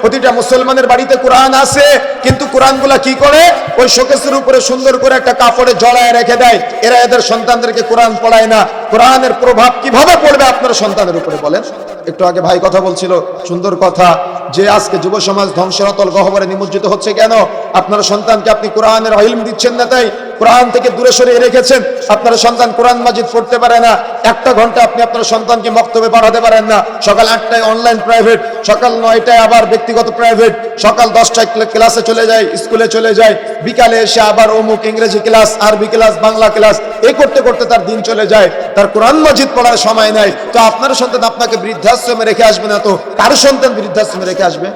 প্রতিটা মুসলমানের বাড়িতে কোরআন আছে, কিন্তু কোরআনগুলা কি করে? ওই শোকেসের উপরে সুন্দর করে একটা কাপড়ে জড়ায় রেখে দেয়। এরা এদের সন্তানদেরকে কোরআন পড়ায় না। কোরআনের প্রভাব কিভাবে পড়বে আপনার সন্তানের উপরে বলেন? একটু আগে ভাই কথা বলছিল, সুন্দর কথা, যে আজকে যুব সমাজ ধ্বংসের অতল গহ্বরে নিমজ্জিত হচ্ছে কেন? আপনার সন্তানকে আপনি কোরআনের ইলম দিচ্ছেন না, তাই কোরআন থেকে দূরে সরিয়ে রেখেছেন। আপনার সন্তান কোরআন মাজিদ পড়তে পারে না। একটা ঘন্টা আপনি আপনার সন্তানকে মক্তবে পাঠাতে পারেন না। সকাল 8টায় অনলাইন প্রাইভেট, সকাল 9টায় আবার ব্যক্তিগত প্রাইভেট, সকাল 10টায় ক্লাসে চলে যায়, স্কুলে চলে যায়, বিকালে এসে আবার অমুক ইংরেজি ক্লাস, আরবি ক্লাস, বাংলা ক্লাস, এই করতে করতে তার দিন চলে যায়। তার কোরআন মাজিদ পড়ার সময় নাই। তো আপনার সন্তান আপনাকে বৃদ্ধাশ্রমে রেখে আসবে না, তো কার সন্তান বৃদ্ধাশ্রমে রেখে আসবে?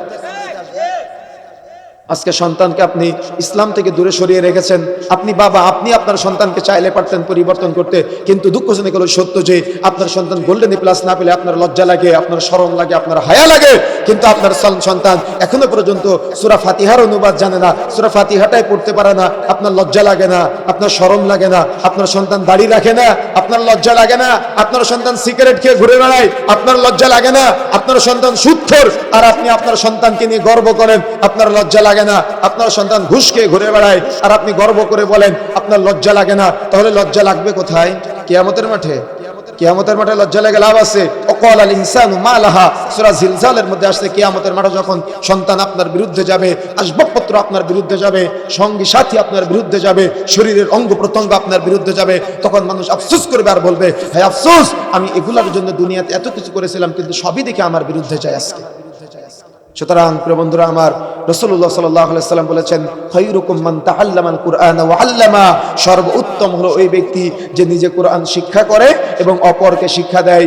আজকে সন্তানকে আপনি ইসলাম থেকে দূরে সরিয়ে রেখেছেন। আপনি বাবা, আপনি আপনার সন্তানকে চাইলে পারতেন পরিবর্তন করতে, কিন্তু দুঃখজনক হলো সত্য যে আপনার সন্তান গোল্ডেন প্লাস না পেলে আপনার লজ্জা লাগে, আপনার শরম লাগে, আপনার হায়া লাগে। কিন্তু আপনার সন্তান এখনো পর্যন্ত সূরা ফাতিহার অনুবাদ জানে না, সূরা ফাতিহাটাই পড়তে পারে না। আপনার লজ্জা লাগে না? আপনার শরম লাগে না? আপনার সন্তান দাড়ি রাখে না, আপনার লজ্জা লাগে না? আপনার সন্তান সিগারেট খেয়ে ঘুরে বেড়ায়, আপনার লজ্জা লাগে না? আপনার সন্তান সুদখোর, আর আপনি আপনার সন্তানকে নিয়ে গর্ব করেন, আপনার লজ্জা লাগে না? আপনার সন্তান ঘুষ খেয়ে ঘুরে বেড়ায়, আর আপনি গর্ব করে বলেন আপনার লজ্জা লাগে না? তাহলে লজ্জা লাগবে কোথায়? কিয়ামতের মাঠে। কিয়ামতের মাঠে লজ্জা লেগে লাভ আছে? ওয়াকালাল ইনসানু মা লাহা, সূরা জিলজালের মধ্যে আসছে কিয়ামতের মাঠে যখন সন্তান আপনার বিরুদ্ধে যাবে, আসবাবপত্র আপনার বিরুদ্ধে যাবে, সঙ্গী সাথী আপনার বিরুদ্ধে যাবে, শরীরের অঙ্গ প্রত্যঙ্গ আপনার বিরুদ্ধে যাবে, তখন মানুষ আফসোস করবে আর বলবে, হ্যাঁ আফসোস, আমি এগুলোর জন্য দুনিয়াতে এত কিছু করেছিলাম, কিন্তু সবই দেখে আমার বিরুদ্ধে যায় আজকে। সুতরাং প্রিয় বন্ধুরা আমার, রাসূলুল্লাহ সাল্লাল্লাহু আলাইহি ওয়াসাল্লাম বলেছেন, খায়রুকুম মান তাআল্লামাল কুরআনা ওয়া আল্লামা, সর্বোত্তম হলো ওই ব্যক্তি যে নিজে কোরআন শিক্ষা করে এবং অপরকে শিক্ষা দেয়।